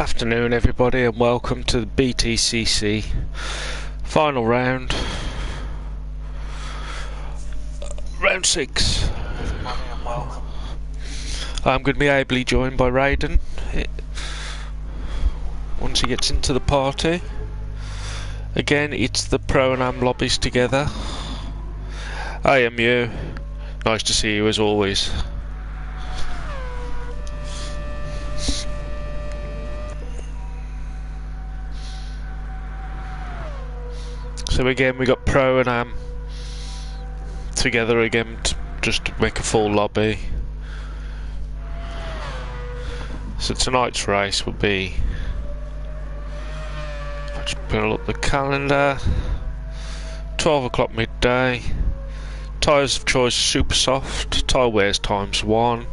Afternoon everybody and welcome to the BTCC final round, round 6. I'm going to be ably joined by Raiden once he gets into the party. Again, it's the Pro and Am lobbies together. I am you. Nice to see you as always. So again, we got Pro and Am together again just to make a full lobby. So tonight's race will be, if I just pull up the calendar, 12 o'clock midday. Tyres of choice super soft, tyre wears ×1.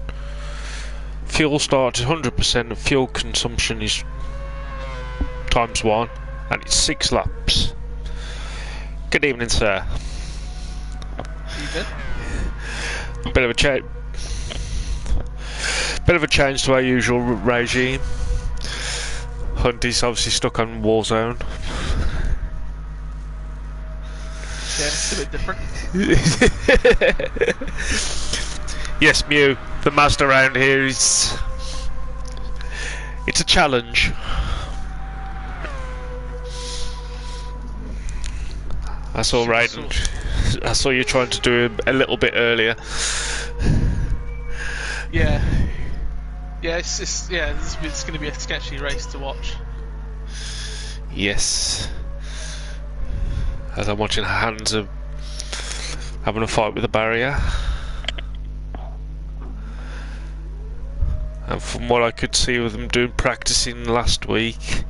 Fuel start is 100% and fuel consumption is ×1, and it's 6 laps. Good evening, sir. You Bit of a change to our usual regime. Hunty's obviously stuck on Warzone. Yeah, it's a bit different. Yes, Mew, the master around here is. It's a challenge. I saw Raiden. I saw you trying to do a little bit earlier. Yeah, it's going to be a sketchy race to watch. Yes. As I'm watching Hands having a fight with the barrier. And from what I could see with them doing practicing last week,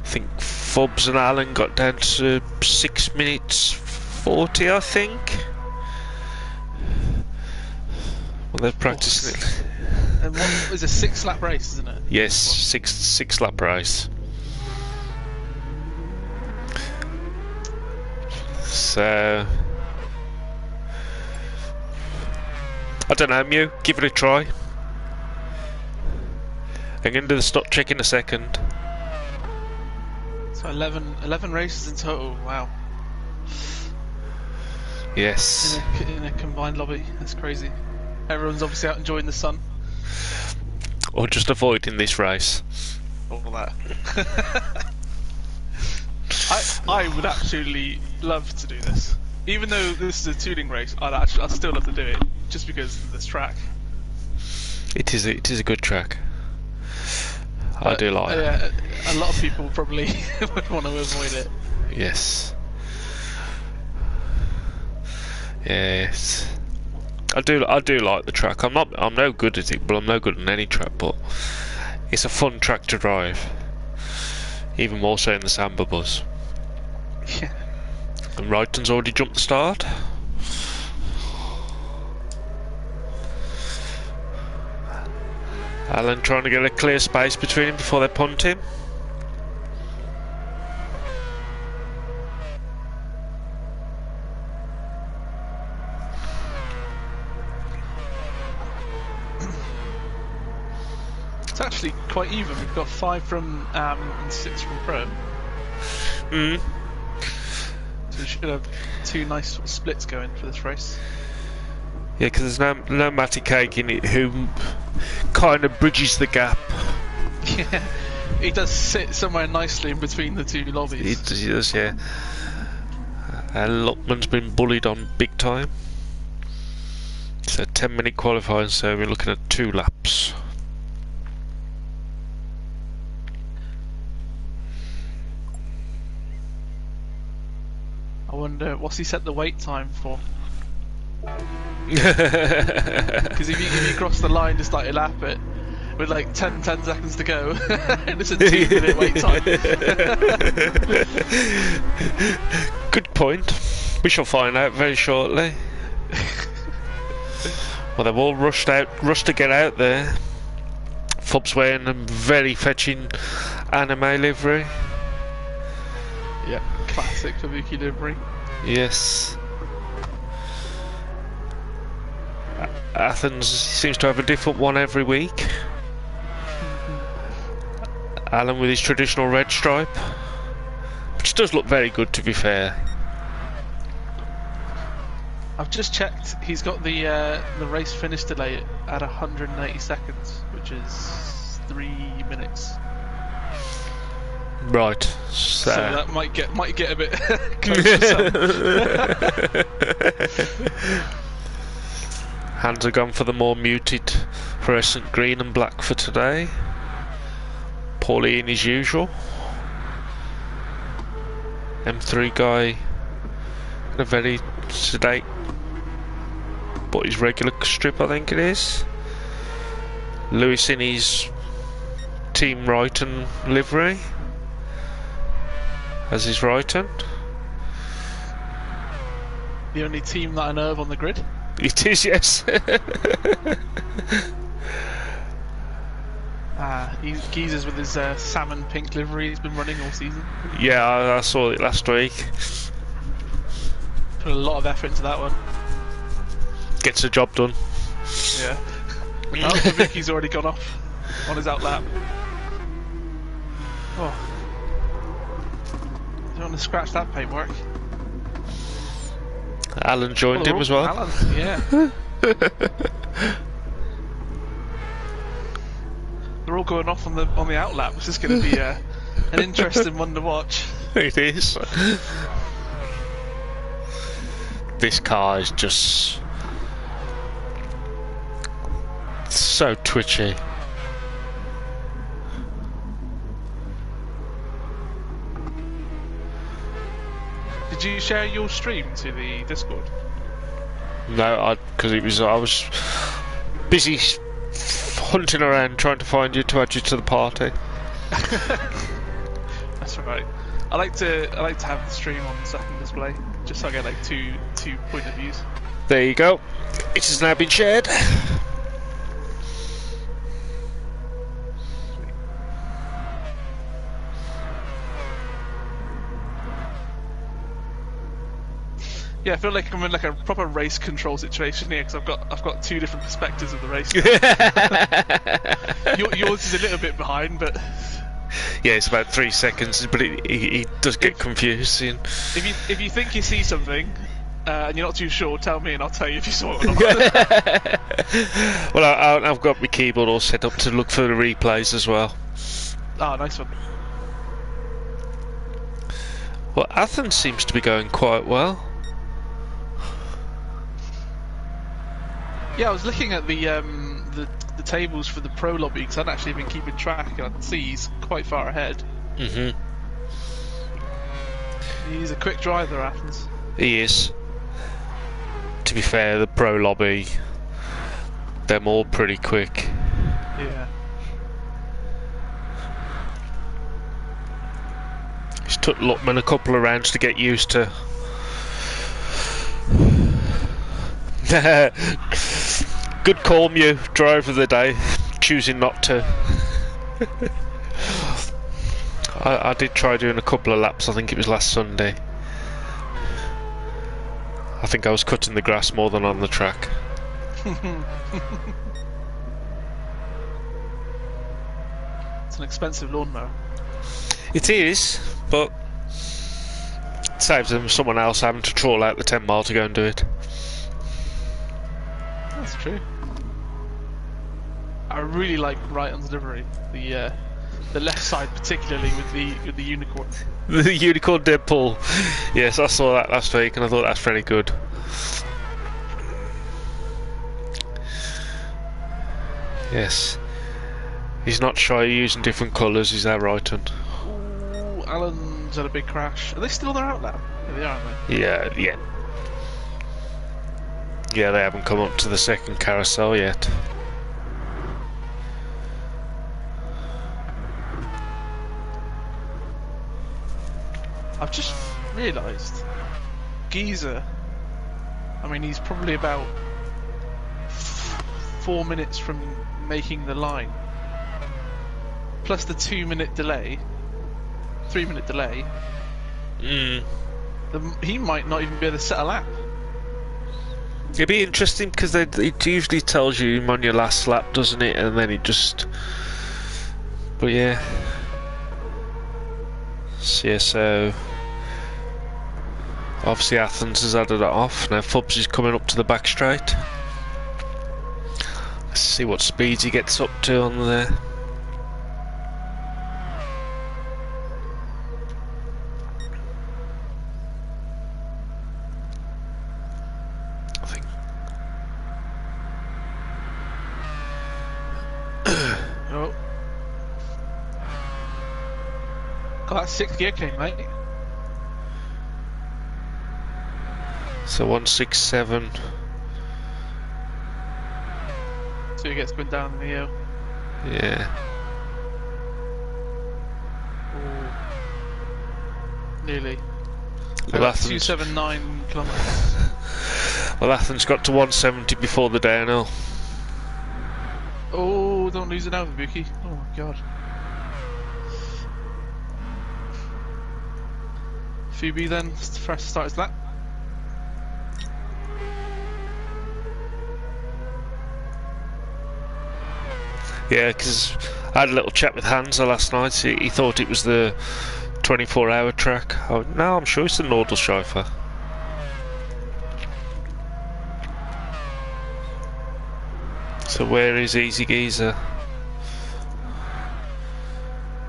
I think Fubs and Alan got down to 6 minutes 40, I think. Well, they're practicing it. And what is a 6-lap race, isn't it? Yes, six lap race. So I don't know, Mew, give it a try. I'm going to do the stop check in a second. So 11 races in total, wow. Yes. In a combined lobby, that's crazy. Everyone's obviously out enjoying the sun. Or just avoiding this race. All that. I would absolutely love to do this. Even though this is a tooling race, I'd still love to do it, just because of this track. It is a good track. I do like it. Yeah, a lot of people probably would want to avoid it. Yes. Yes. I do like the track. I'm no good at it, but I'm no good on any track, but it's a fun track to drive. Even more so in the Sambabus. Yeah. And Ryton's already jumped the start. Alan trying to get a clear space between him before they punt him. It's actually quite even. We've got 5 from and 6 from Pro. So we should have 2 nice sort of splits going for this race. Yeah, because there's no Matty Cake in it who kind of bridges the gap. Yeah, he does sit somewhere nicely in between the 2 lobbies. He does, yeah. Luckman's been bullied on big time. It's a 10-minute qualifying, so we're looking at 2 laps. I wonder, what's he set the wait time for? Because if you cross the line just like a lap it with like 10 seconds to go and it's a 2-minute wait time. Good point. We shall find out very shortly. Well, they've all rushed to get out there. Fub's wearing a very fetching anime livery. Yeah, classic Kabuki livery. Yes. Athens seems to have a different one every week. Alan with his traditional red stripe, which does look very good, to be fair. I've just checked. He's got the race finish delay at 180 seconds, which is 3 minutes. Right. So that might get a bit close to some. Hands are gone for the more muted fluorescent green and black for today. Pauline as usual. M3 guy in a very sedate, but his regular strip, I think it is. Lewis in his Team Righton livery, as is Righton. The only team that I know of on the grid. It is, yes. Geezer's with his salmon pink livery. He's been running all season. Yeah, I saw it last week. Put a lot of effort into that one. Gets the job done. Yeah. Oh, Vicky's already gone off on his outlap. Oh. Don't want to scratch that paintwork. Alan joined him as well. Alan, yeah. They're all going off on the outlap. This is going to be an interesting one to watch. It is. This car is just so twitchy. Did you share your stream to the Discord? No, because I was busy hunting around trying to find you to add you to the party. That's right. I like to have the stream on second display, just so I get like two point of views. There you go. It has now been shared. Yeah, I feel like I'm in like a proper race control situation here because I've got two different perspectives of the race. Yours is a little bit behind, but yeah, it's about 3 seconds, but he does get confused. If you think you see something and you're not too sure, tell me and I'll tell you if you saw it or not. Well, I've got my keyboard all set up to look for the replays as well. Ah, nice one. Well, Athens seems to be going quite well. Yeah, I was looking at the tables for the pro lobby because I'd actually been keeping track, and I can see he's quite far ahead. Mhm. He's a quick driver, Athens. He is. To be fair, the pro lobby, they're all pretty quick. Yeah. It's took Luckman a couple of rounds to get used to. Good call, Mew. Driver of the day, choosing not to. I did try doing a couple of laps. I think it was last Sunday. I think I was cutting the grass more than on the track. It's an expensive lawnmower. It is, but it saves them someone else having to trawl out the 10 mile to go and do it. That's true. I really like Righton's livery. The left side, particularly with the unicorn. The unicorn Deadpool. Yes, I saw that last week and I thought that's very good. Yes. He's not shy of using different colours, is that right? Ooh, Alan's had a big crash. Are they still there out now? Yeah, they are, aren't they? Yeah. Yeah, they haven't come up to the second carousel yet. I've just realised, Geezer, I mean, he's probably about 4 minutes from making the line. Plus the 2 minute delay, 3 minute delay. He might not even be able to set a lap. It'd be interesting because it usually tells you on your last lap, doesn't it? And then it just... But yeah. So obviously Athens has added it off. Now Fubs is coming up to the back straight. Let's see what speeds he gets up to on there. I think. Oh. Got that 6th gear came, mate. So 167. So he gets spun down in the hill. Yeah. Ooh. Nearly. Well, About Athens, 279 kilometres. well, Athens got to 170 before the downhill. Oh, don't lose it now, Vicky. Oh my god. Phoebe then, fresh start is that. Yeah, because I had a little chat with Hansa last night. He thought it was the 24-hour track. Oh, no, I'm sure it's the Nordschleife. So where is Easy Geezer?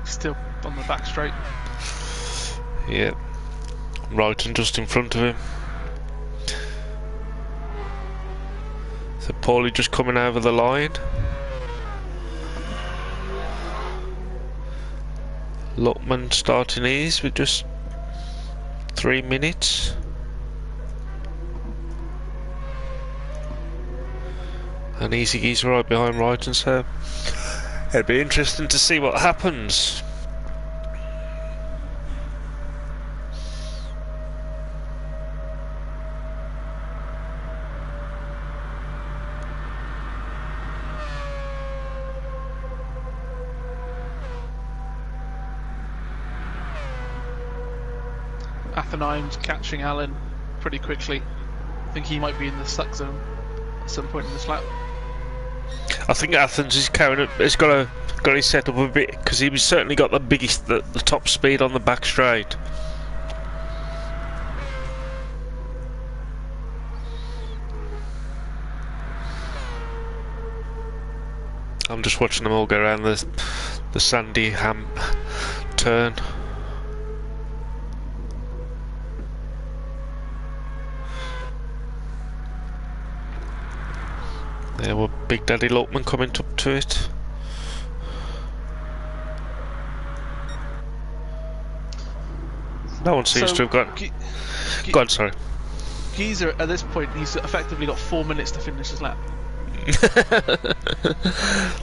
Still on the back straight. Yep. Right, and just in front of him. So Paulie just coming over the line. Luckman starting his with just 3 minutes. And Easy Geezer right behind Ryton, so it'd be interesting to see what happens. Athenine's catching Alan pretty quickly. I think he might be in the suck zone at some point in this lap. I think Athens is carrying it. It's got his set up a bit because he was certainly got the biggest, the top speed on the back straight. I'm just watching them all go around the sandy ham turn. There were Big Daddy Luckman coming up to it. No one seems to have gone. Go on, sorry. Geezer, at this point, he's effectively got 4 minutes to finish his lap.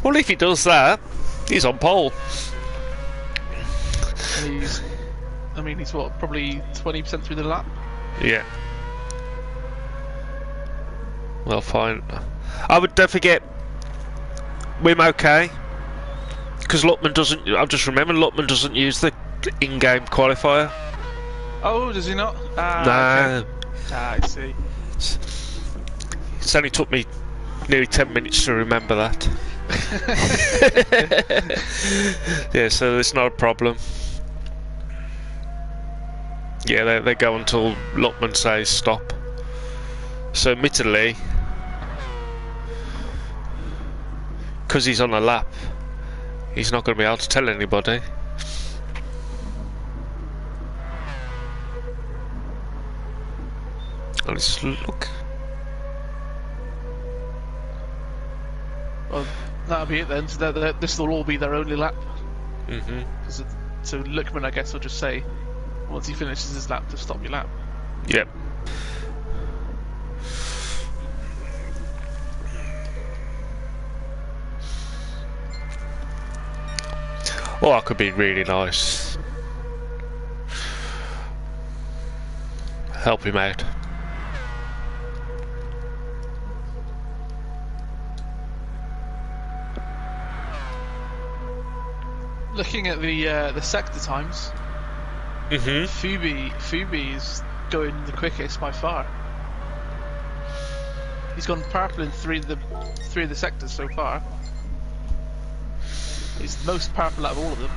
Well, if he does that, he's on pole. He's what, probably 20% through the lap? Yeah. Well, fine. I would don't forget Wim okay, because Luckman doesn't. I've just remembered Luckman doesn't use the in-game qualifier. Oh, does he not? No. Okay. I see. It's only took me nearly 10 minutes to remember that. Yeah, so it's not a problem. Yeah, they go until Luckman says stop. So admittedly, because he's on a lap, he's not going to be able to tell anybody. And it's look. Well, that'll be it then. So this will all be their only lap. So Luckman, I guess, will just say once he finishes his lap to stop your lap. Yep. Oh, that could be really nice. Help him out. Looking at the sector times, Phoebe is going the quickest by far. He's gone purple in three of the sectors so far. He's the most purple out of all of them.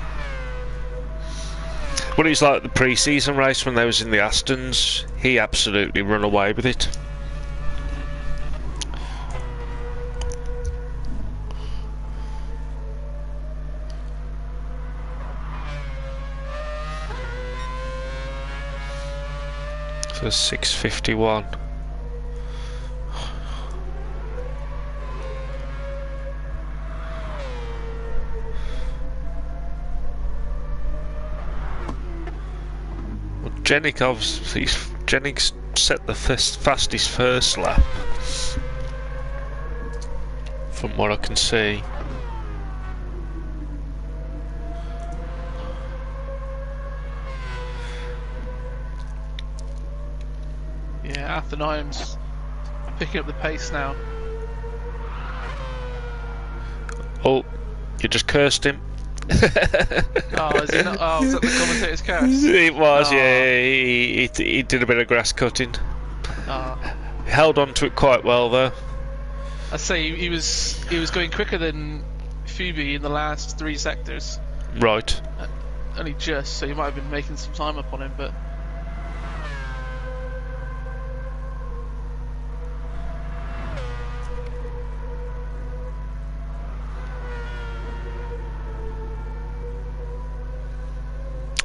But it's like the pre-season race when they was in the Astons. He absolutely run away with it. So 6:51. Jennings set the fastest first lap, from what I can see. Yeah, Athenheim's picking up the pace now. Oh, you just cursed him. Oh, is it not? Oh, was that the commentator's curse? It was, Oh. yeah. He did a bit of grass cutting. Oh. Held on to it quite well, though. I'd say he was going quicker than Phoebe in the last 3 sectors. Right. Only just, so you might have been making some time up on him, but.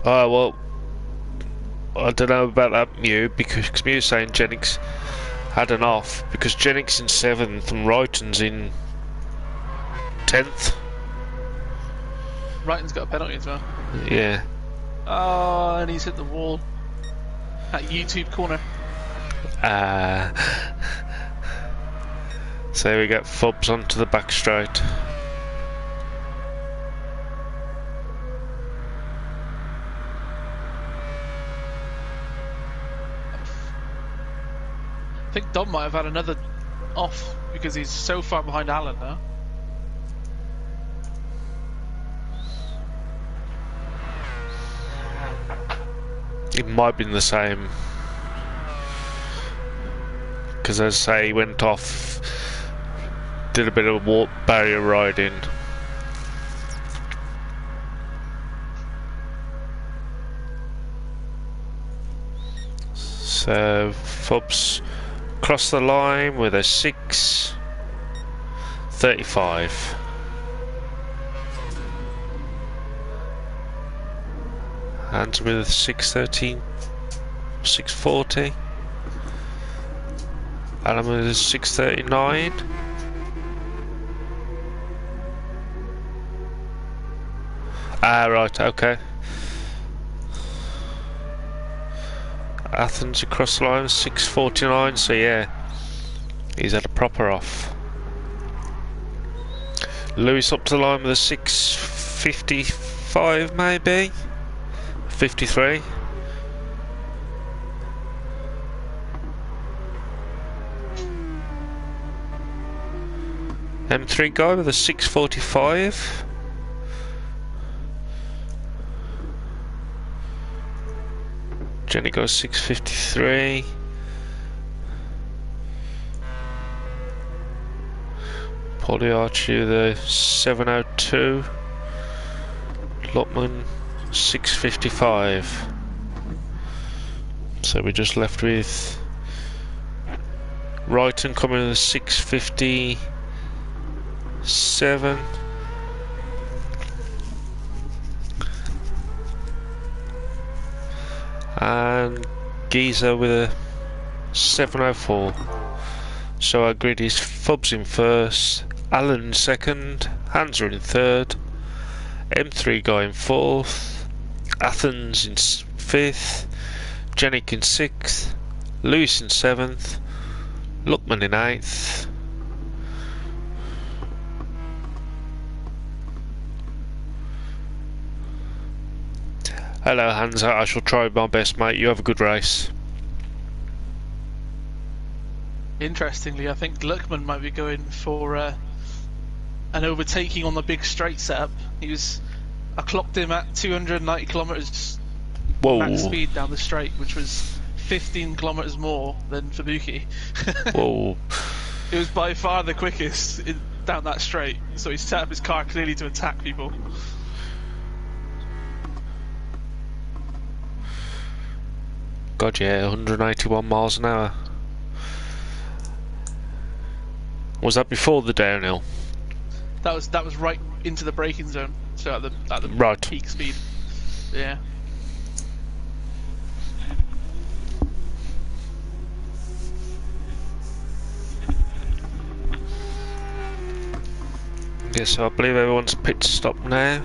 Oh, well, I don't know about that, Mew, because Mew's saying Jennings had an off, because Jennings in 7th and Wrighton's in 10th. Wrighton's got a penalty as well. Yeah. Oh, and he's hit the wall. That YouTube corner. So we get Fubs onto the back straight. I think Dom might have had another off because he's so far behind Alan now. It might have been the same. Because as I say, he went off, did a bit of barrier riding. So Fubs crossed the line with a 6:35. Hands with a 6:13, 6:40. Alan with a 6:39. Right, okay. Athens across the line, 6:49, so yeah, he's had a proper off. Lewis up to the line with a 6:55 maybe? 53. M3 guy with a 6:45. Jenny goes 6:53. Polly Archie the 7:02. Lotman 6:55. So we're just left with Wrighton coming in the 6:57. And Giza with a 7:04. So our grid is Fubs in first, Alan in second, Hansa in third, M3 guy in fourth, Athens in fifth, Jenik in sixth, Lewis in seventh, Luckman in eighth. Hello Hansa, I shall try my best mate, you have a good race. Interestingly, I think Luckman might be going for an overtaking on the big straight setup. I clocked him at 290 kilometers max speed down the straight, which was 15 kilometers more than Fubuki. Whoa. It was by far the quickest down that straight, so he set up his car clearly to attack people. God, yeah, 181 miles an hour. Was that before the downhill? That was right into the braking zone, so at the Right. peak speed. Yeah. Yeah, so I believe everyone's pit stop now.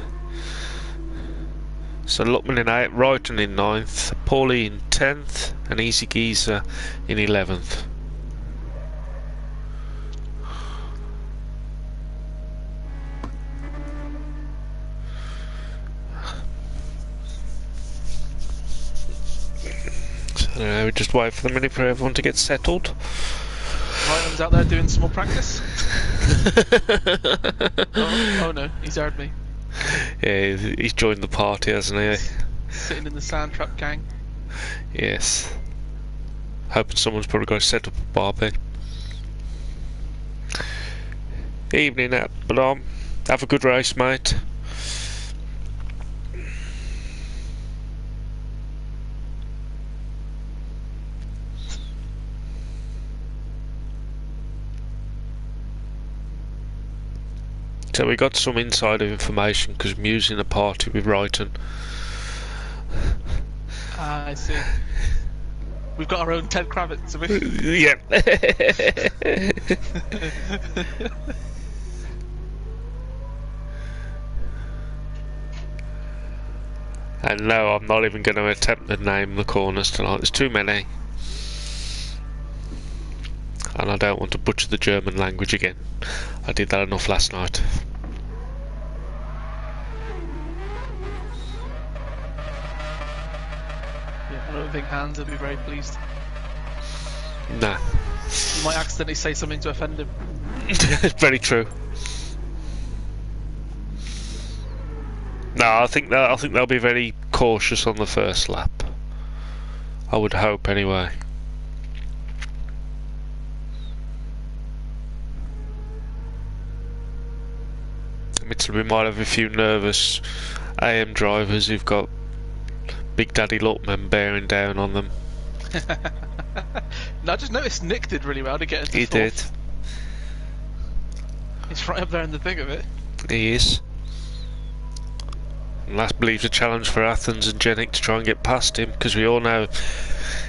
So Luckman in 8th, Wrighton in 9th, Paulie in 10th, and Easy Geezer in 11th. So we just wait for the minute for everyone to get settled. Ryan's out there doing some more practice. oh no, he's heard me. Yeah, he's joined the party, hasn't he? Sitting in the sand trap gang. Yes. Hoping someone's probably going to set up a barbie. Evening out, but have a good race, mate. So we got some insider information because we're using a party with Wrighton. I see. We've got our own Ted Kravitz, have we? Yeah. And no, I'm not even going to attempt to name the corners tonight. There's too many. And I don't want to butcher the German language again. I did that enough last night. Yeah, I don't think Hans would be very pleased. Nah. You might accidentally say something to offend him. Very true. No, I think they'll be very cautious on the first lap. I would hope, anyway. We might have a few nervous AM drivers who've got Big Daddy Luckman bearing down on them. No, I just noticed Nick did really well to get into He fourth. did. He's right up there in the thick of it. He is. And that believes a challenge for Athens and Genic to try and get past him, because we all know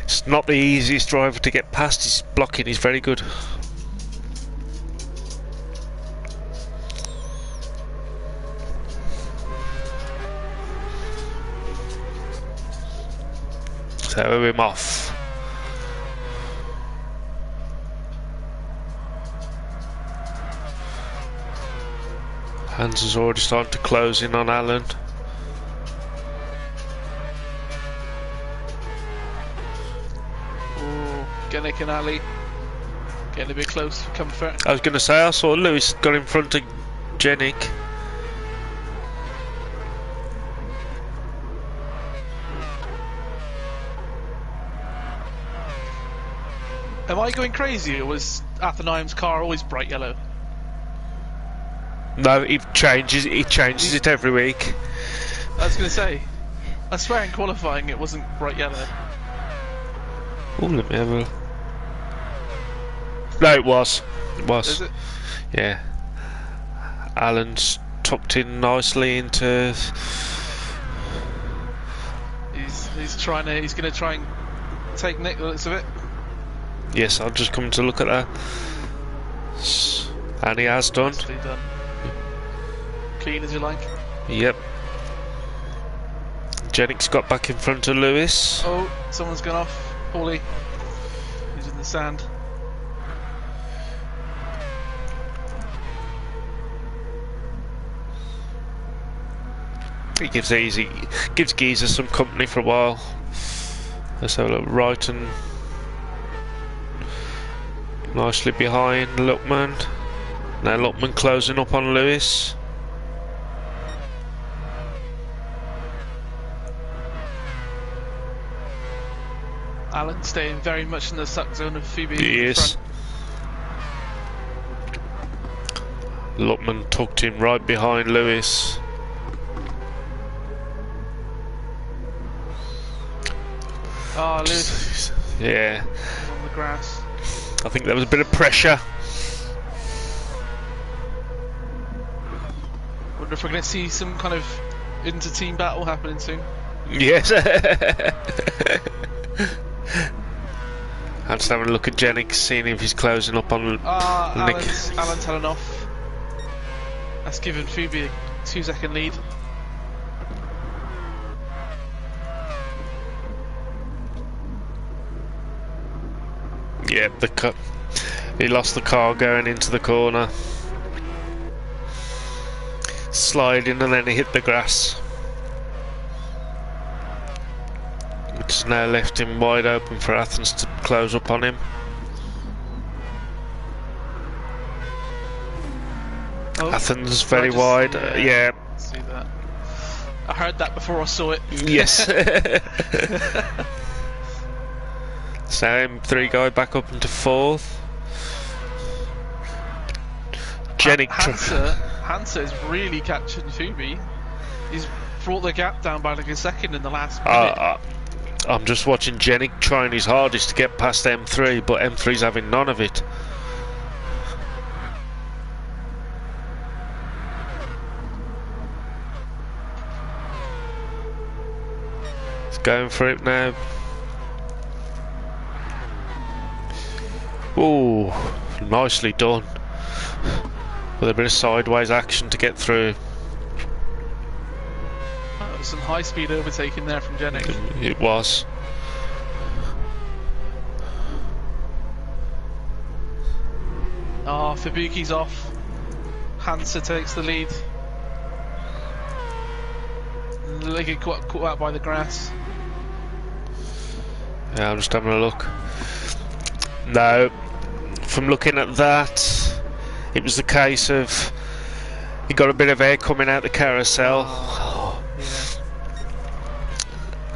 it's not the easiest driver to get past. His blocking is very good. So him off. Hans is already starting to close in on Alan. Oh, Genic and Ali getting a bit close for comfort. I was going to say, I saw Lewis got in front of Genic. Am I going crazy, or was Athenaeum's car always bright yellow? No, he changes it every week. I was going to say, I swear in qualifying it wasn't bright yellow. Oh, let me have a... No, it was. It was. Is it? Yeah. Alan's tucked in nicely into... He's going to try and take Nick, the looks of it. Yes, I've just come to look at that. And he has done. Nicely done. Clean as you like. Yep. Jenic's got back in front of Lewis. Oh, someone's gone off. Paulie. He's in the sand. He gives Geezer some company for a while. Let's have a look. Wrighton nicely behind Luckman. Now Luckman closing up on Lewis. Alan staying very much in the suck zone of Phoebe. He in is. front. Luckman tucked in right behind Lewis. Oh, Lewis Yeah, is on the grass. I think there was a bit of pressure. Wonder if we're going to see some kind of inter-team battle happening soon. Yes. I'm just having a look at Jennings, seeing if he's closing up on Nick. Alan's had enough. That's given Phoebe a 2-second lead. Yeah, he lost the car going into the corner, sliding, and then he hit the grass, which has now left him wide open for Athens to close up on him. Oh, Athens very wide. Yeah. See that. I heard that before I saw it. Yes. So M3 guy back up into 4th. Hansa is really catching Phoebe. He's brought the gap down by like a second in the last minute. I'm just watching Jennings trying his hardest to get past M3, but M3's having none of it. He's going for it now. Ooh, nicely done. With a bit of sideways action to get through. That was some high-speed overtaking there from Jennings. It was. Oh, Fabuki's off. Hansa takes the lead. They get caught out by the grass. Yeah, I'm just having a look. No, from looking at that, it was the case of he got a bit of air coming out the carousel. Oh, yeah.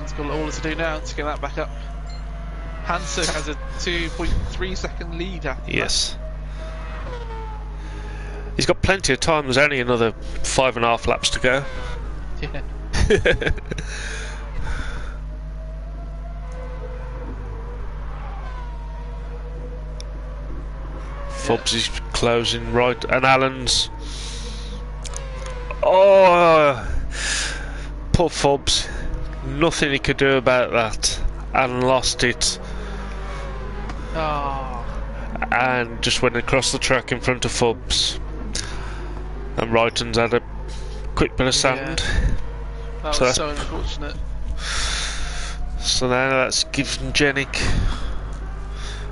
He's got all to do now to get that back up. Hansa has a 2.3 second lead after Yes. He's got plenty of time. There's only another 5.5 laps to go. that. Yeah. Fubs is closing right, and Alan's. Oh, poor Fubs. Nothing he could do about that. Alan lost it. Oh. And just went across the track in front of Fubs. And Wrighton's had a quick bit of sand. Yeah. That was so unfortunate. So now that's given Jennings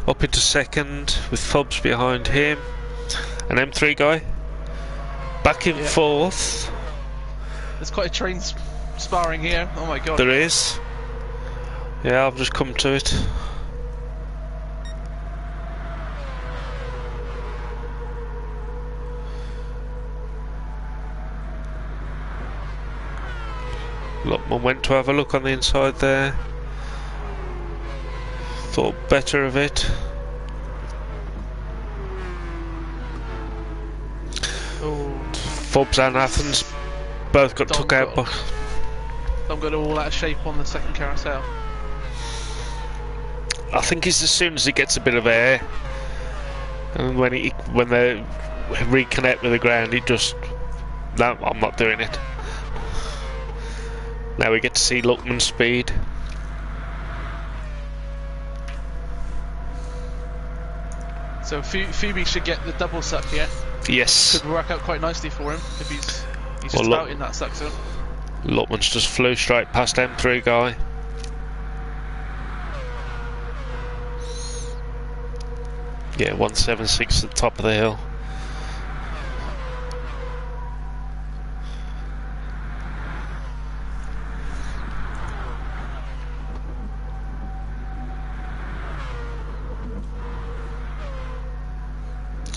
up into 2nd with Fubs behind him. An M3 guy back in 4th. There's quite a train sparring here. Oh my god. There is. Yeah, I've just come to it. Lockman went to have a look on the inside there. Thought better of it. Oh. Fubs and Athens both got took out. I'm going all out of shape on the second carousel. I think it's as soon as he gets a bit of air, and when they reconnect with the ground, it just no, I'm not doing it. Now we get to see Luckman's speed. So Phoebe should get the double suck here. Yes. Could work out quite nicely for him if he's just out in that suck zone. Luckman's just flew straight past M3 guy. Yeah, 176 at the top of the hill.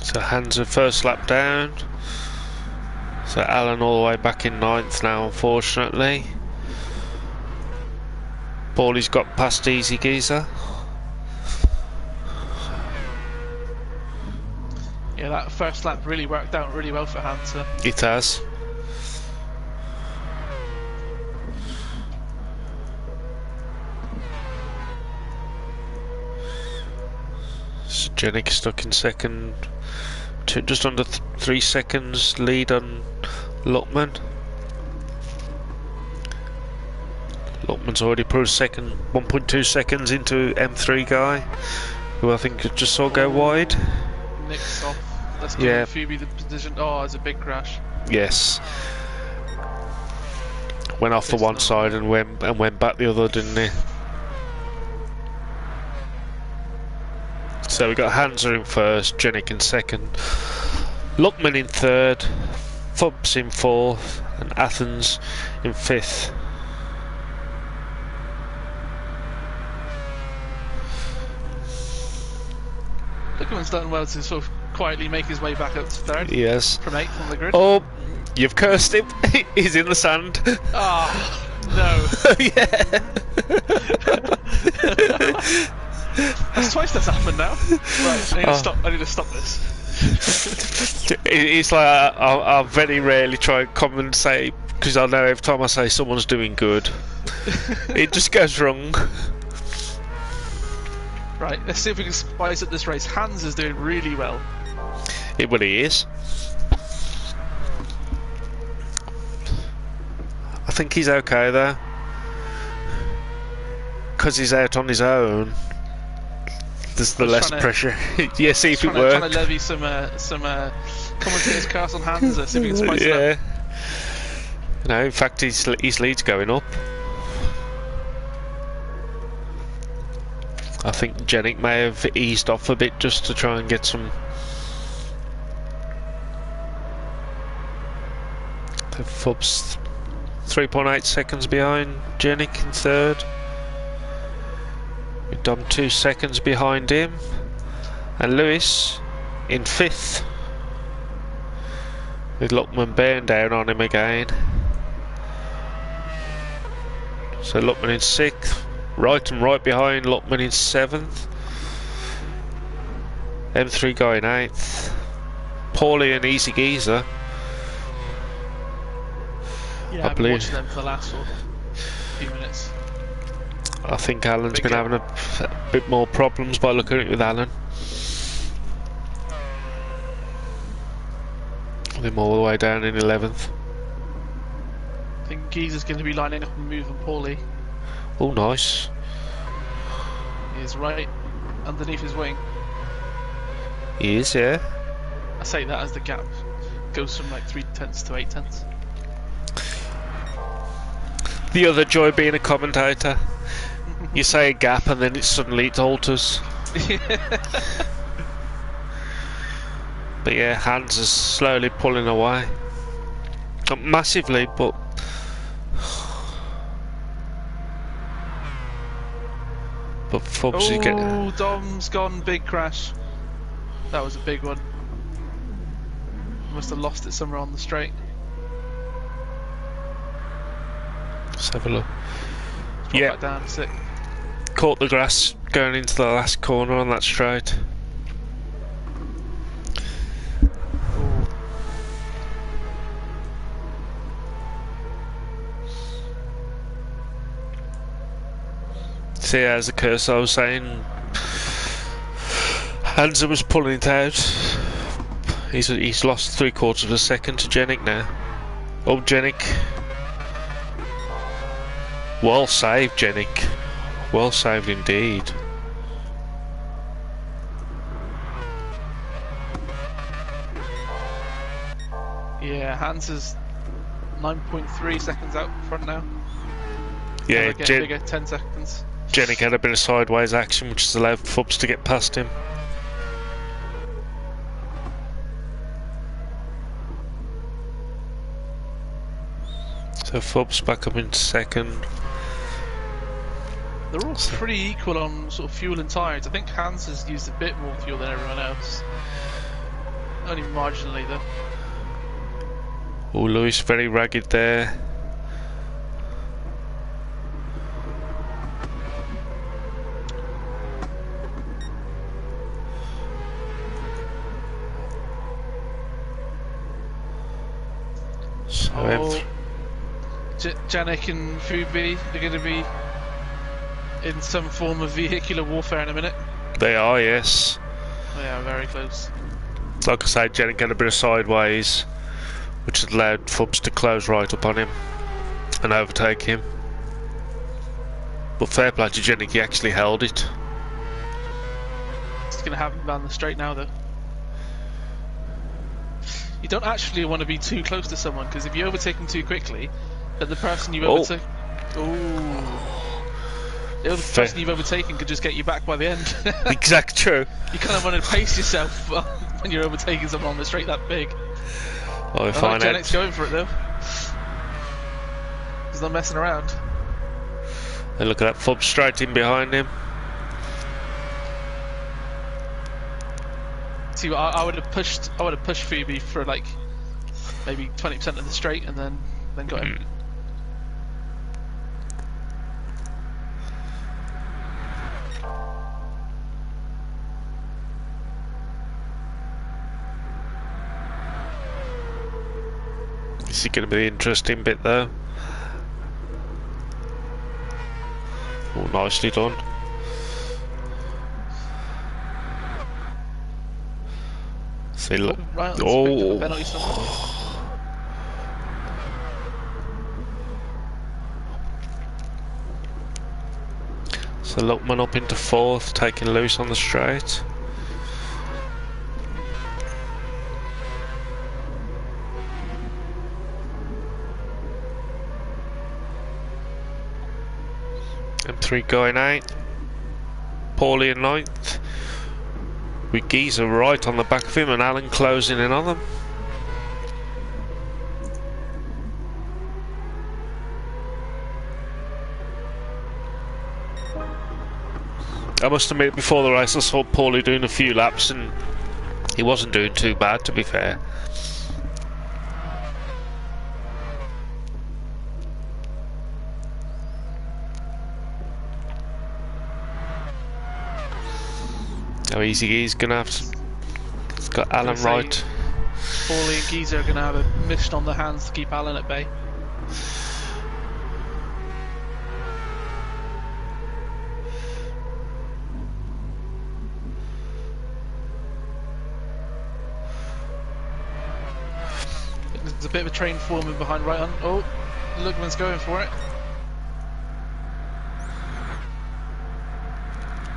So Hansa first lap down. So Alan all the way back in 9th now, unfortunately. Paulie's got past Easy Geezer. Yeah, that first lap really worked out really well for Hansa. It has. Jenik stuck in second, just under 3 seconds lead on Luckman. Luckman's already put second, 1.2 seconds into M3 guy, who I think just saw go wide. Nick's off. Let's give Phoebe the position. Oh, it's a big crash. Yes. Went off the one side and went back the other, didn't he? So we got Hansa in first, Jenik in second, Luckman in third, Fubs in fourth, and Athens in fifth. Luckman's done well to sort of quietly make his way back up to third. Yes. From 8th on the grid. Oh, you've cursed him. He's in the sand. Oh, no. Yeah. That's twice that's happened now. Right, I need to stop this. It's like I very rarely try and compensate, because I know every time I say someone's doing good, it just goes wrong. Right, let's see if we can spice up this race. Hans is doing really well. Well, he is. I think he's okay though, because he's out on his own. There's the less pressure. Yeah, see if it works. Trying to levy some commentators' cast on Hans. See if we can spice it up. No, in fact, his lead's going up. I think Jenik may have eased off a bit just to try and get some. Fubs 3.8 seconds behind Jenik in third. We've done 2 seconds behind him, and Lewis in fifth, with Luckman bearing down on him again. So Luckman in sixth, right behind Luckman in seventh, M3 guy in eighth, Paulie and Easy Geezer. Yeah, I've been watching them for the last few minutes. I think Alan's been having a bit more problems by looking at it with Alan. Him all the way down in 11th. I think Geezer's going to be lining up and moving Paulie. Oh, nice. He is right underneath his wing. He is, yeah. I say that as the gap goes from like 3/10 to 8/10. The other joy being a commentator. You say a gap and then it alters. But yeah, Hans is slowly pulling away. Not massively, but Fubs is getting. Oh, Dom's gone, big crash. That was a big one. Must have lost it somewhere on the straight. Let's have a look. Yeah, down sick. Caught the grass going into the last corner on that straight. See, as the curse I was saying, Hansa was pulling it out. He's lost 3/4 of a second to Jenik now. Oh, Jenik. Well saved, Jenik. Well saved indeed. Yeah, Hans is 9.3 seconds out front now. Yeah, bigger, 10 seconds. Jenik had a bit of sideways action, which has allowed Fubs to get past him. So Fubs back up in second. They're all pretty equal on sort of fuel and tyres. I think Hans has used a bit more fuel than everyone else. Only marginally though. Oh, Lewis very ragged there. So Jenik and Fubi are going to be in some form of vehicular warfare in a minute. They are, yes. Yeah, very close. Like I say, Jenny got a bit of sideways, which allowed Fubs to close right up on him and overtake him. But fair play to Jenny, he actually held it. It's going to have him down the straight now, though. You don't actually want to be too close to someone, because if you overtake them too quickly, then the person you've overtaken... The other person you've overtaken could just get you back by the end. Exactly true. You kind of want to pace yourself when you're overtaking someone on the straight that big. Oh, if I like Janet's going for it, though. He's not messing around. And look at that, Fubs straight in behind him. See, I would have pushed Phoebe for like maybe 20% of the straight, and then got him. This is going to be the interesting bit, though. Oh, nicely done. See, look. Right, So Luckman up into fourth, taking loose on the straight. M3 going out. Paulie in ninth. With Geezer right on the back of him and Alan closing in on them. I must admit, before the race I saw Paulie doing a few laps and he wasn't doing too bad, to be fair. How easy he's gonna have to. He's got Alan right. Paulie and Geezer are gonna have a mission on their hands to keep Alan at bay. There's a bit of a train forming behind right on. Oh, Lookman's going for it.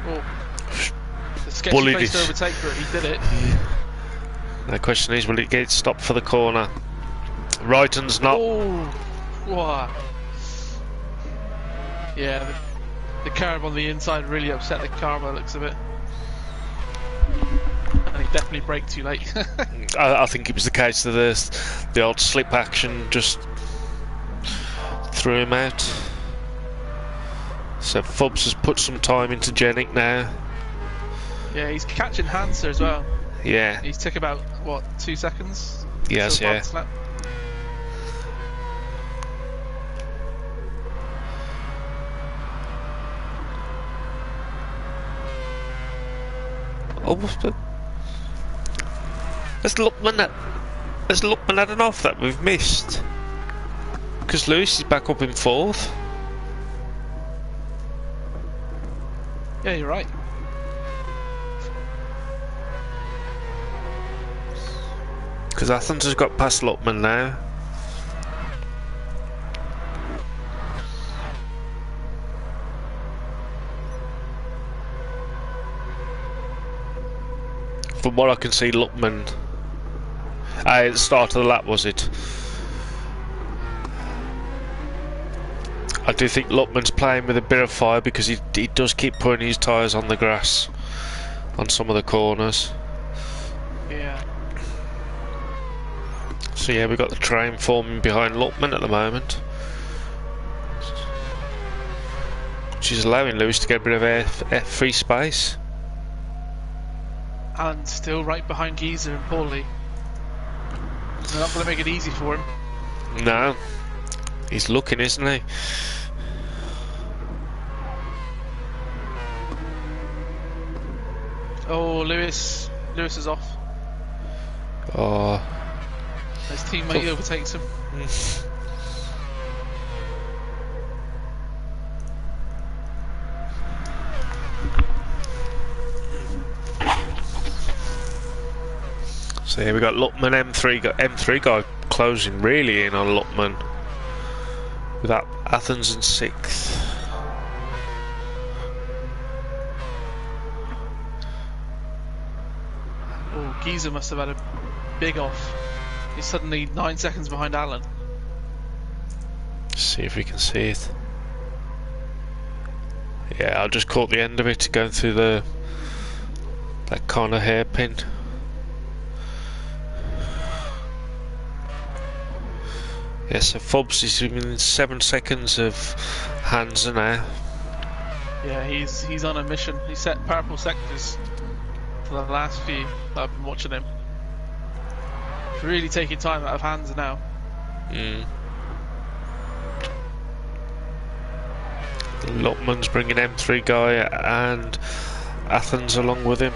Oh. Sketchy place to overtake, but he did it. The question is, will it get stopped for the corner? Righton's not. Oh, wow. Yeah, the carb on the inside really upset the car by the looks of it. And he definitely braked too late. I think it was the case of the old slip action just threw him out. So Fubs has put some time into Jenick now. Yeah, he's catching Hanser as well. Yeah. He's took about, what, 2 seconds? Yes, so yeah. Oh, what's the... Let's Lookman had an off that we've missed. Because Lewis is back up in fourth. Yeah, you're right. Because Athens has got past Lookman now. From what I can see, Lookman... at the start of the lap, was it? I do think Lookman's playing with a bit of fire because he does keep putting his tyres on the grass on some of the corners. Yeah. So yeah, we've got the train forming behind Lookman at the moment, which is allowing Lewis to get a bit of air free space. Alan's still right behind Geezer and Paulie. They're not going to make it easy for him. No, he's looking, isn't he? Oh, Lewis is off. Oh. His teammate overtakes him. So here we got Luckman, M3 guy closing really in on Luckman. With that Athens in 6th. Oh, Geezer must have had a big off. He's suddenly 9 seconds behind Alan. See if we can see it. Yeah, I'll just caught the end of it going through that kind of hairpin. Yeah, so Fobbs is within 7 seconds of Hansa now. Yeah, he's on a mission. He set purple sectors for the last few that I've been watching him. He's really taking time out of Hansa now. Lotman's bringing M3 guy and Athens along with him.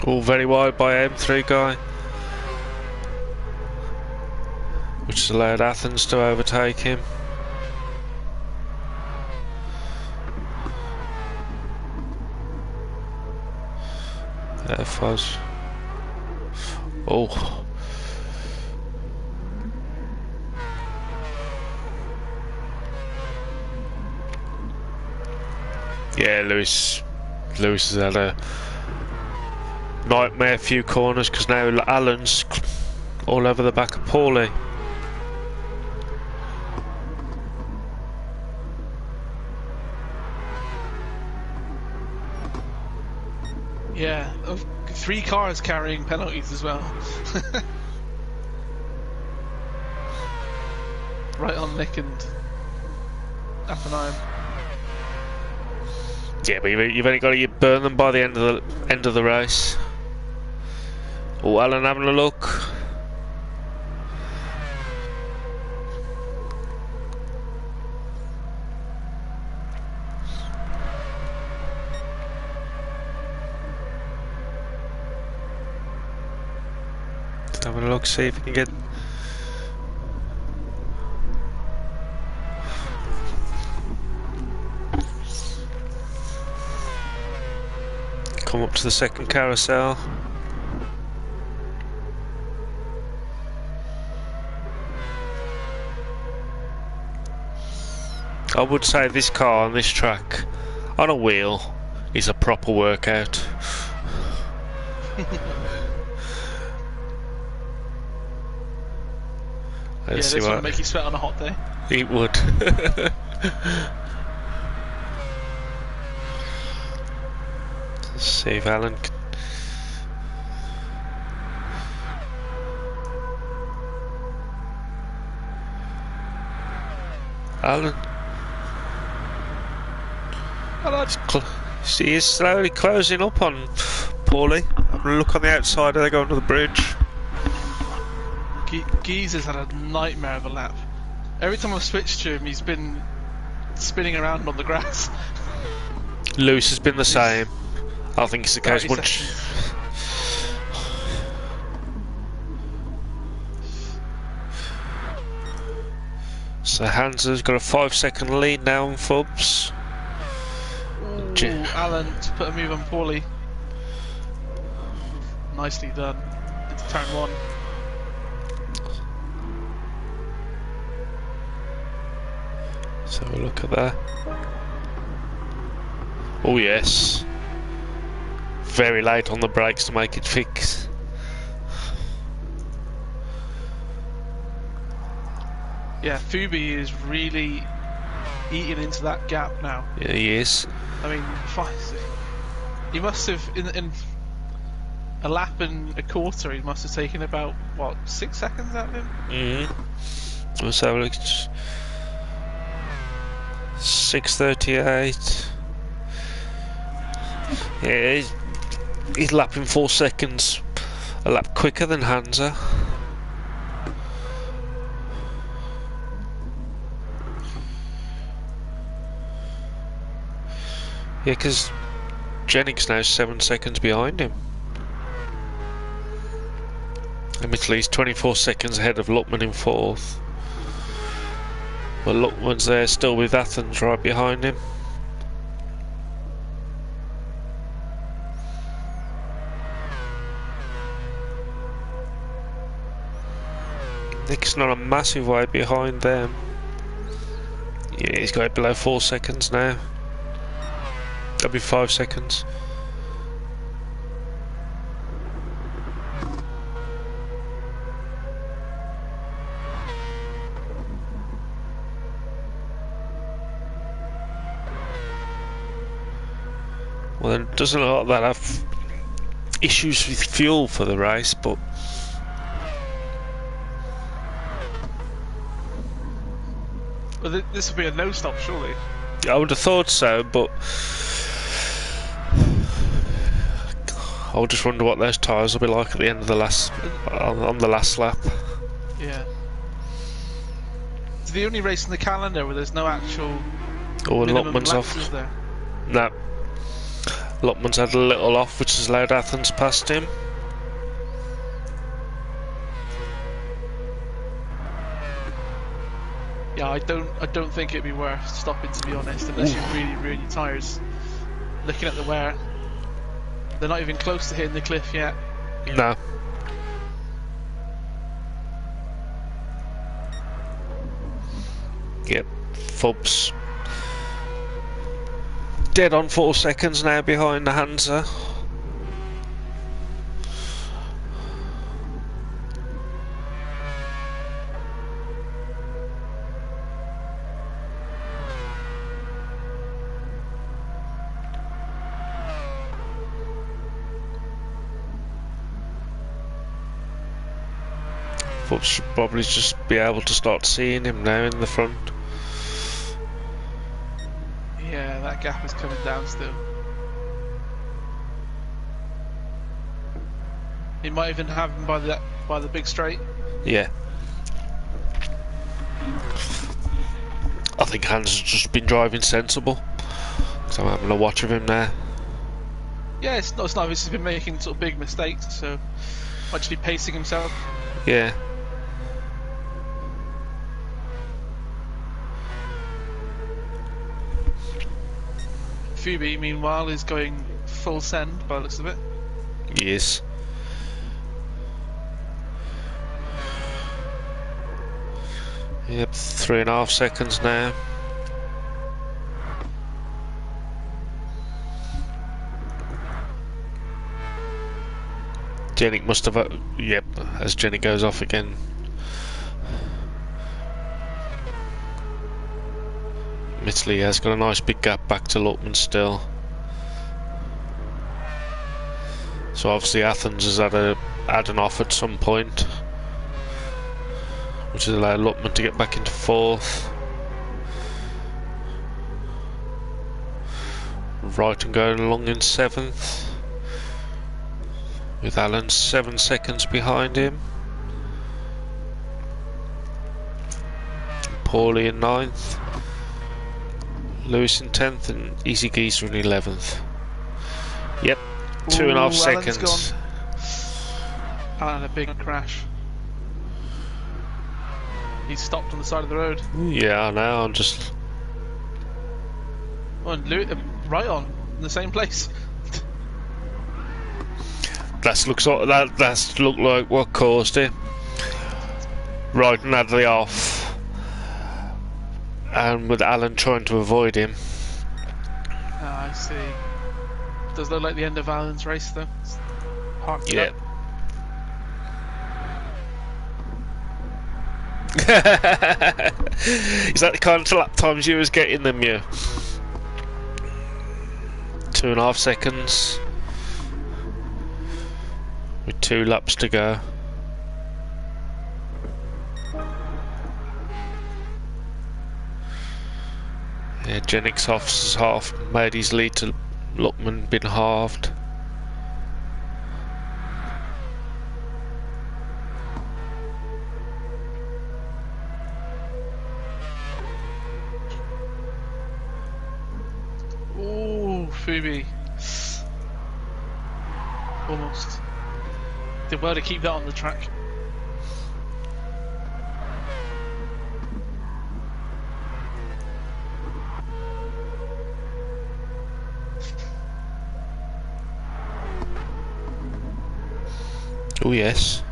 All very wide by M3 guy, which has allowed Athens to overtake him. There, Fuzz. Oh. Yeah, Lewis has had a nightmare few corners because now Alan's all over the back of Paulie. Yeah, 3 cars carrying penalties as well. Right on Nick and Appenheim. Yeah, but you've only got to burn them by the end of the race. Oh, Alan having a look. Just having a look, see if we can get. Come up to the second carousel. I would say this car on this track, on a wheel, is a proper workout. Yeah, this would make you sweat on a hot day. It would. Let's see if Alan can... Alan... He is slowly closing up on Paulie. Having a look on the outside as they go under the bridge. Geezer's had a nightmare of a lap. Every time I've switched to him, he's been spinning around on the grass. Lewis has been the same. I think it's the case once. So Hansa's got a 5-second lead now on Fobbs. Ooh, Alan to put a move on Paulie. Nicely done. Into turn 1. Let's have a look at that. Oh yes. Very late on the brakes to make it fix. Yeah, Fubi is really eating into that gap now. Yeah, he is. I mean, he must have, in a lap and a quarter, he must have taken about, what, 6 seconds out of him? Mm-hmm. Let's have a look. 6:38. Yeah, he's lapping 4 seconds. A lap quicker than Hansa. Yeah, because Jennings now 7 seconds behind him. Admittedly, he's 24 seconds ahead of Luckman in 4th. But Luckman's there still with Athens right behind him. Nick's not a massive way behind them. Yeah, he's got it below 4 seconds now. That'll be 5 seconds. Well, it doesn't look like they'll have issues with fuel for the race, but well, this will be a no stop, surely. I would have thought so, but I just wonder what those tyres will be like at the end of the last on the last lap. Yeah. It's the only race in the calendar where there's no actual Allotments off. Is there? No. Allotments had a little off, which has allowed Athens past him. Yeah, I don't think it'd be worth stopping, to be honest, unless you're really tired. Looking at the wear, they're not even close to hitting the cliff yet. No. Yep, Fubs dead on 4 seconds now behind the Hansa. Fubs should probably just be able to start seeing him now in the front. Yeah, that gap is coming down still. He might even have him by the big straight. Yeah. I think Hans has just been driving sensible. So I'm having a watch of him now. Yeah, it's not obvious he's been making sort of big mistakes, so actually pacing himself. Yeah. Phoebe, meanwhile, is going full send by the looks of it. Yes. Yep, 3.5 seconds now. Jenny must have... yep, as Jenny goes off again. Admittedly, has got a nice big gap back to Luckman still. So obviously Athens has had an off at some point, which has allowed Luckman to get back into 4th. Right and going along in 7th, with Alan 7 seconds behind him. Paulie in 9th. Lewis in 10th and Easy Geezer in 11th. Yep, 2.5 seconds. Alan had a big crash. He stopped on the side of the road. Yeah, I know, I'm just... Oh, and right on, in the same place. That's looked like what caused it. Right, and had the off. And with Alan trying to avoid him. Ah, I see. Does look like the end of Alan's race though. It's parked Yeah. Is that the kind of lap times you was getting them, you? 2.5 seconds. With 2 laps to go. Yeah, Genix has half made his lead to Luckman been halved. Ooh, Phoebe. Almost. Did well to keep that on the track. Oh yes.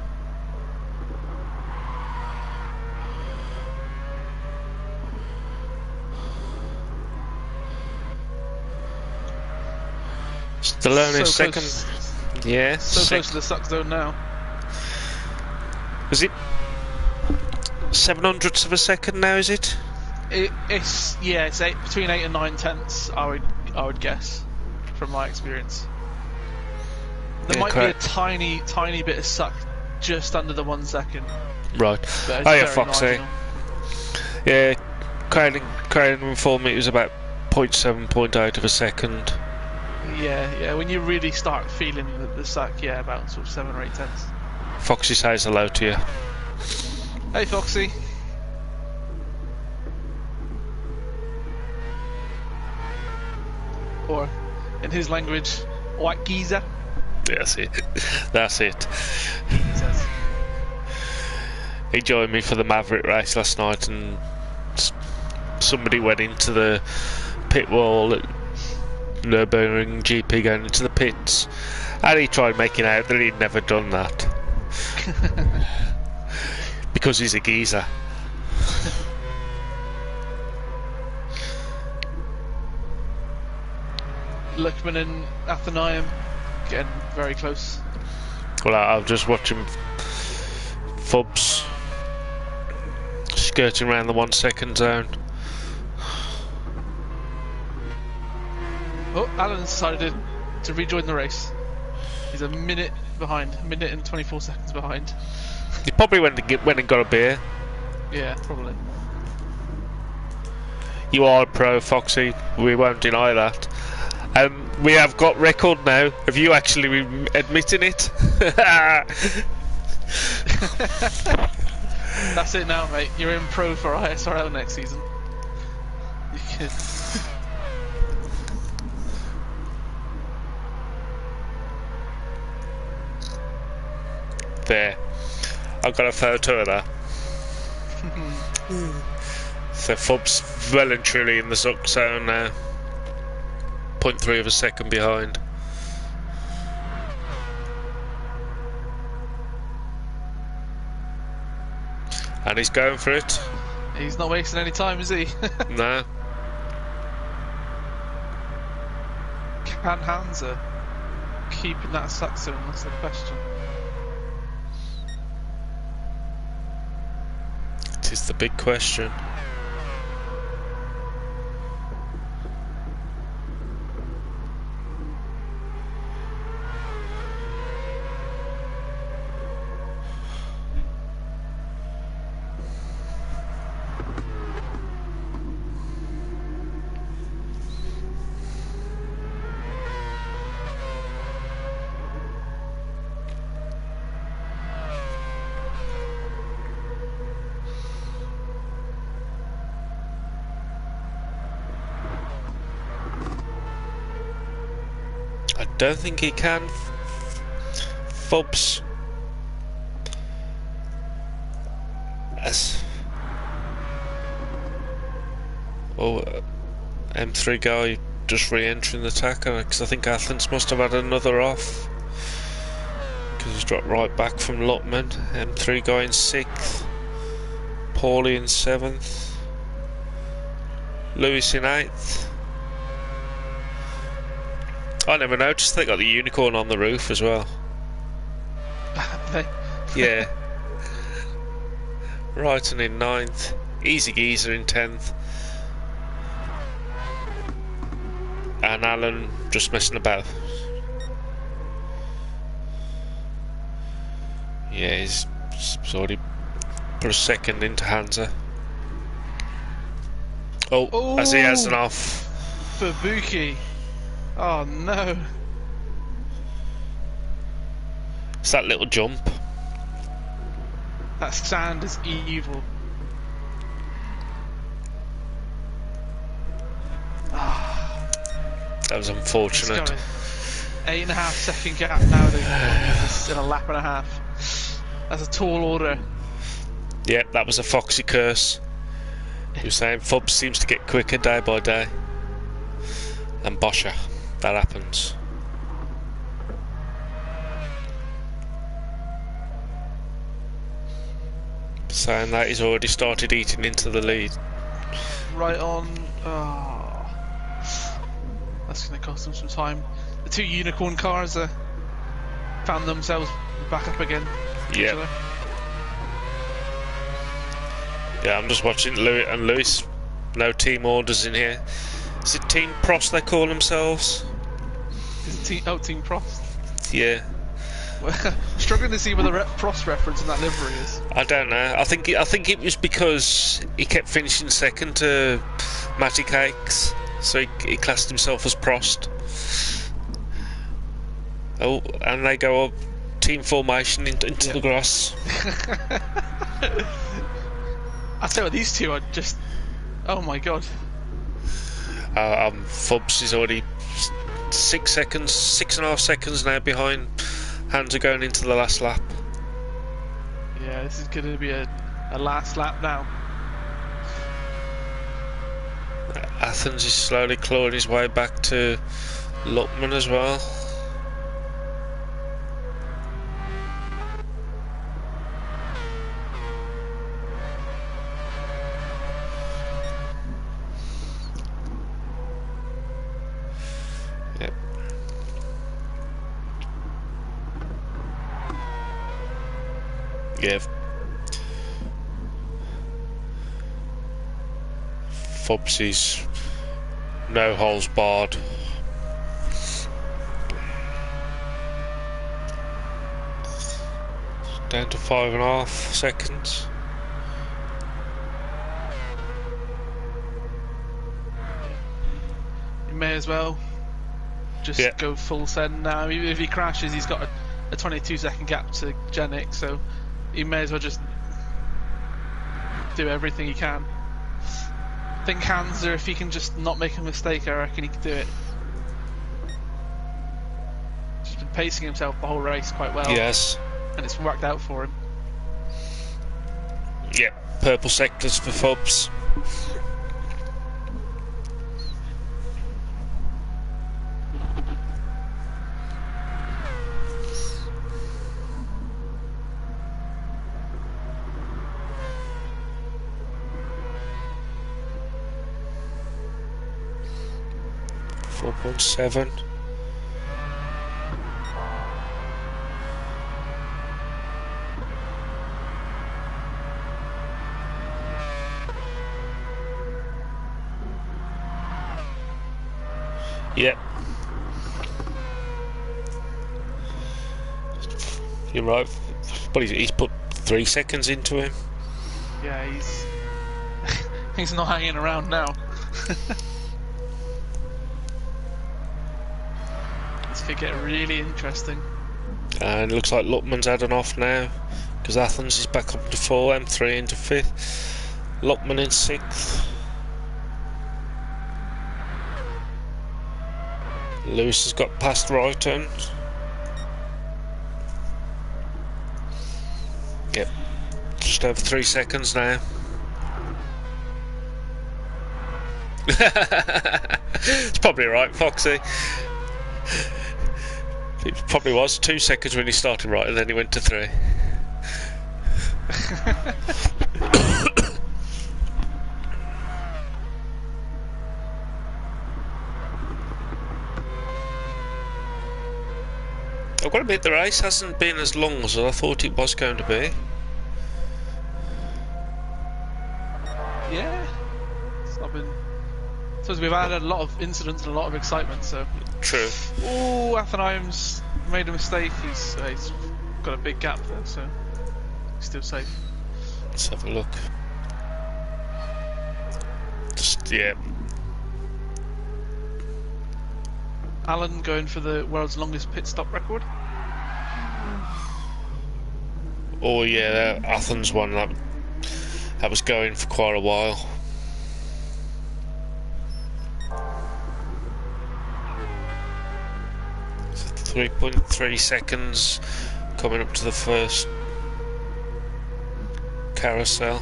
Still only a second. Close, Yeah. so close to the suck zone now. Is it 700ths of a second now? Is it? It's between 8 and 9 tenths. I would guess, from my experience. There might be a tiny bit of suck just under the 1 second. Right. Oh yeah, Foxy. Yeah, Crane informed me it was about 0.7, 0.8 of a second. Yeah. When you really start feeling the suck, about sort of 7 or 8 tenths. Foxy says hello to you. Hey, Foxy. Or, in his language, white geezer. That's it. That's it. He joined me for the Maverick race last night, and somebody went into the pit wall at Nürburgring GP going into the pits, and he tried making out that he'd never done that. Because he's a geezer. Luckman and Athenaeum getting very close. Well, I'm just watching Fubs skirting around the 1 second zone. Oh, Alan decided to rejoin the race. He's a minute behind, a minute and 24 seconds behind. He probably went and got a beer. Yeah, probably. You are a pro, Foxy. We won't deny that. We have got record now of you actually admitting it. That's it now, mate. You're in pro for ISRL next season. You can... There. I've got a photo of that. So Fub's well and truly in the suck zone now. 0.3 of a second behind. And he's going for it. He's not wasting any time, is he? No. Can Hansa keep in that suck zone? That's the question. It is the big question. I don't think he can. Fubs. Yes. Oh, M3 guy just re-entering the tacker, because I think Athens must have had another off. Because he's dropped right back from Lutman. M3 guy in 6th. Paulie in 7th. Lewis in 8th. I never noticed they got the unicorn on the roof as well. Yeah. Wrighton in 9th. Easy Geezer in 10th. And Alan just messing about. Yeah, he's already put a second into Hansa. Oh, as he has an off. Fabuki. Oh no. It's that little jump. That sand is evil. That was unfortunate. 8.5 second gap now. Just in a lap and a half. That's a tall order. Yep, that was a Foxy curse. He was saying Fubs seems to get quicker day by day. And Boscher. That happens. Saying that he's already started eating into the lead. Right on. Oh, that's going to cost them some time. The two unicorn cars found themselves back up again. Yeah. Yeah, I'm just watching Lewis. No team orders in here. Is it Team Prost they call themselves? Is it Team Prost? Yeah. Struggling to see where the Prost reference in that livery is. I don't know. I think it was because he kept finishing second to Matty Cakes, so he classed himself as Prost. Oh, and they go up team formation into the grass. I tell you what, these two are just... Oh my god. Fubs is already 6.5 seconds now behind. Hands are going into the last lap. Yeah, this is going to be a last lap now. Athens is slowly clawing his way back to Luckman as well. Yep. Yeah. Fubsy's no holes barred. Down to 5.5 seconds. You may as well just go full send now. Even if he crashes, he's got a 22-second gap to Janik, so he may as well just do everything he can. I think Hanser, if he can just not make a mistake, I reckon he can do it. He's been pacing himself the whole race quite well. Yes. And it's worked out for him. Yeah, purple sectors for Fubs. .7. Yep. You're right. But he's put 3 seconds into him. Yeah, he's not hanging around now. This could get really interesting. And it looks like Luckman's had an off now, because Athens is back up to 4, M3 into 5th, Luckman in 6th. Lewis has got past right turn. Yep, just over 3 seconds now. It's probably right, Foxy. It probably was 2 seconds when he started right, and then he went to 3. I've got to admit, the race hasn't been as long as I thought it was going to be. Yeah, it's not been. I suppose we've had a lot of incidents and a lot of excitement, so. True. Oh, Athenheim's made a mistake. He's got a big gap there, so he's still safe. Let's have a look. Just, yeah. Alan going for the world's longest pit stop record. Oh yeah, that Athens one, that was going for quite a while. So 3.3 seconds coming up to the first carousel.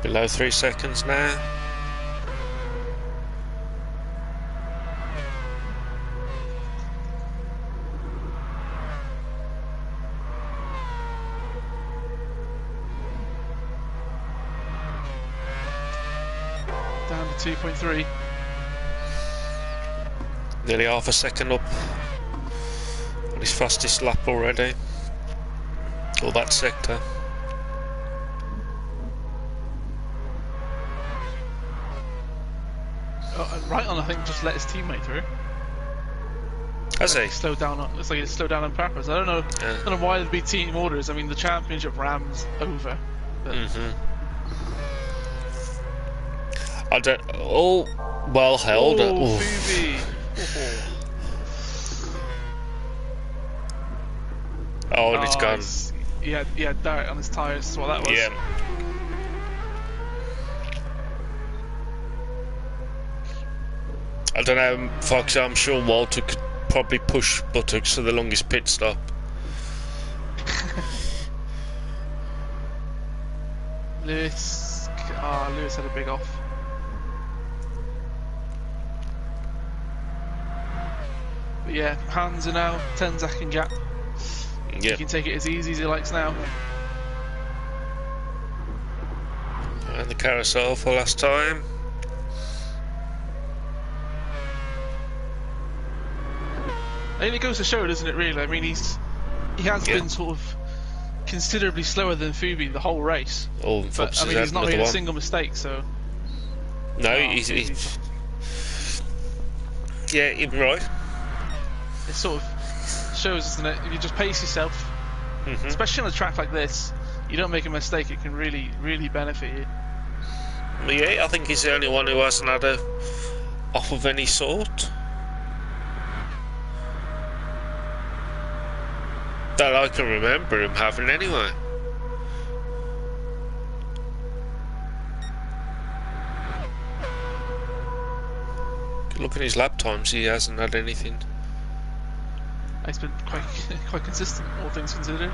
Below 3 seconds now. 2.3. Nearly half a second up on his fastest lap already. Or that sector. Oh, right on, I think, just let his teammate through. Has he? Slowed down. Looks like he slowed down on purpose. I don't know. Yeah. I don't know why there'd be team orders. I mean, the championship ram's over. But I don't. Oh, well held. Oh, Phoebe. Oh, and it's gone. He had dirt on his tyres. That's what that was. Yeah. I don't know, Fox. I'm sure Walter could probably push buttocks to the longest pit stop. Lewis had a big off. But yeah, Hans are now 10-second gap. Yep. He can take it as easy as he likes now. And the carousel for last time. I think it goes to show, doesn't it, really? I mean, he has been sort of considerably slower than Phoebe the whole race. Oh, but I mean, he's not made a single mistake, so... No, he's yeah, even right. It sort of shows, doesn't it? If you just pace yourself, especially on a track like this, you don't make a mistake, it can really, really benefit you. But yeah, I think he's the only one who hasn't had a off of any sort. That I can remember him having anyway. Look at his lap times, he hasn't had anything. He's been quite consistent, all things considered.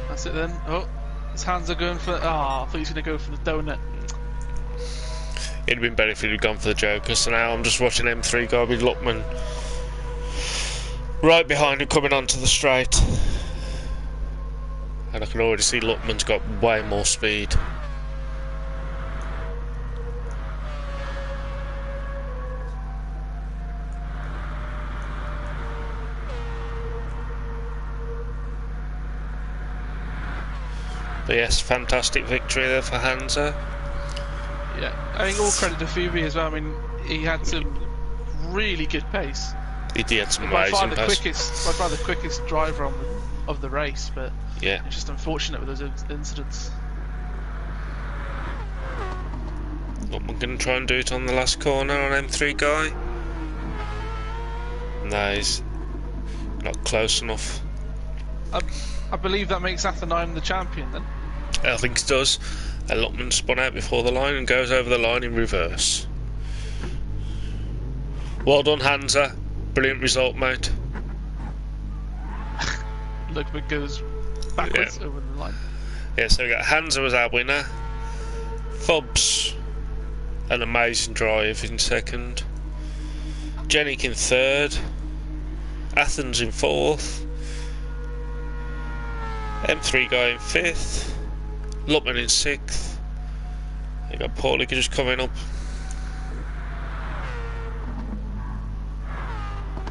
That's it then. Oh, his hands are going for... I thought he was going to go for the donut. It'd have been better if he'd have gone for the Joker, so now I'm just watching M3 go with Luckman right behind him coming onto the straight. And I can already see Luckman's got way more speed. But yes, fantastic victory there for Hansa. Yeah, I think all credit to Phoebe as well. I mean, he had some really good pace. He did some by far amazing pace. By far the quickest driver of the race, but yeah, it's just unfortunate with those incidents. Luckman going to try and do it on the last corner on M3 guy. No, he's not close enough. I believe that makes Athenheim the champion then. I think it does. And Luckman spun out before the line and goes over the line in reverse. Well done, Hansa. Brilliant result, mate. Luckman goes backwards over the line. Yeah, so we got Hansa was our winner. Fobbs, an amazing drive in second. Jenik in third. Athens in fourth. M3 guy in fifth. Luckman in sixth. You got Paulie just coming up.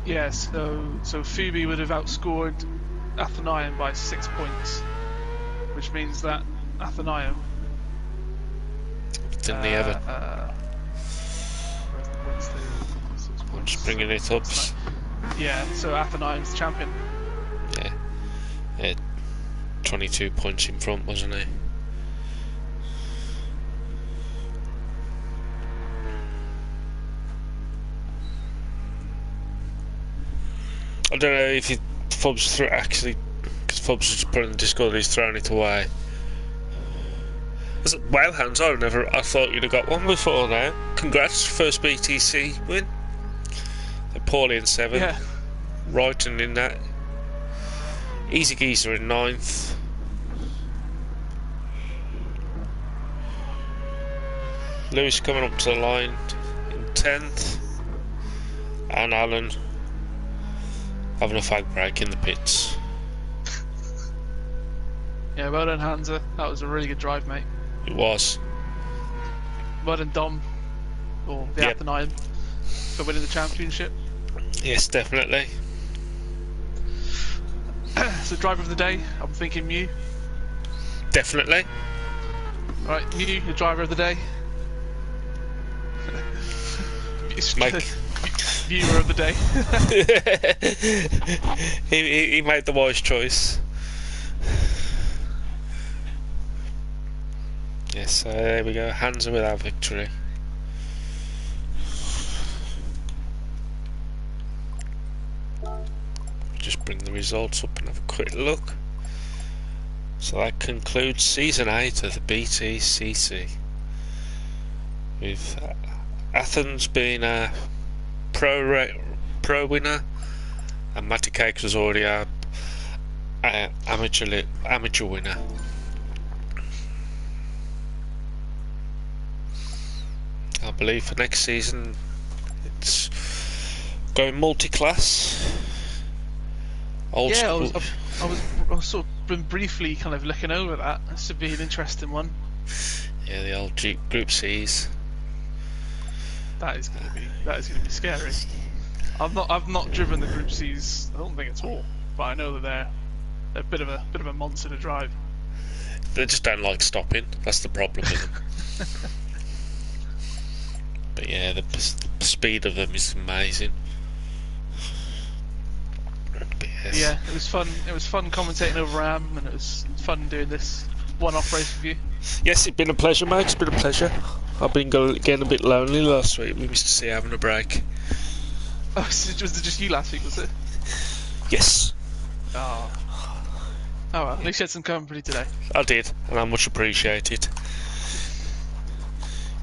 Yeah, so Phoebe would have outscored Athenheim by 6 points, which means that Athenheim didn't he ever? I'm just bringing it up. Yeah, so Athenheim's the champion. Yeah, 22 points in front, wasn't he? I don't know if Fobbs threw actually, because Fobbs was just putting the Discord, he's thrown it away. Wow, Hans, I thought you'd have got one before now. Congrats, first BTC win. Paulie in seventh. Yeah. Wrighton in that. Easy Geezer in ninth. Lewis coming up to the line in 10th. And Alan Having a fag break in the pits. Yeah, well done, Hansa. That was a really good drive, mate. It was. Well done, Dom, or the Yep. Athenaeum, for winning the championship. Yes, definitely. So, driver of the day, I'm thinking Mew. Definitely. Right, Mew, the driver of the day. Mike. Viewer of the day. he made the wise choice. Yes, so there we go. Hansa with our victory. Just bring the results up and have a quick look. So that concludes Season 8 of the BTCC. With Athens being a pro winner, and Matty Cakes was already a amateur winner. I believe for next season it's going multi-class. Old school. I was sort of been briefly kind of looking over that. This would be an interesting one. Yeah, the old Group C's. That is gonna be scary. I've not driven the Group C's. I don't think at all, but I know that they're a bit of a monster to drive. They just don't like stopping. That's the problem with them. But yeah, the speed of them is amazing. But yes. Yeah, it was fun. It was fun commentating over Am, and it was fun doing this one-off race with you. Yes, it's been a pleasure, mate. It's been a pleasure. I've been getting a bit lonely last week. We missed to see having a break. Oh, was it just you last week, was it? Yes. Oh. Oh well, at least you had some company today. I did, and I much appreciate it.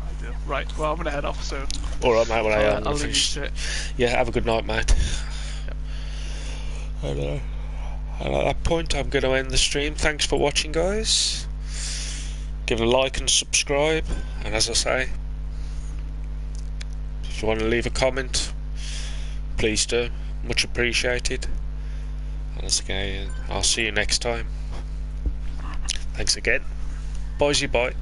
I do. Right, well, I'm going to head off, so... Alright, mate, well, I'll leave you to it. Yeah, have a good night, mate. Yep. And at that point, I'm going to end the stream. Thanks for watching, guys. Give it a like and subscribe. And as I say, if you want to leave a comment, please do. Much appreciated. And as again, I'll see you next time. Thanks again. Bye.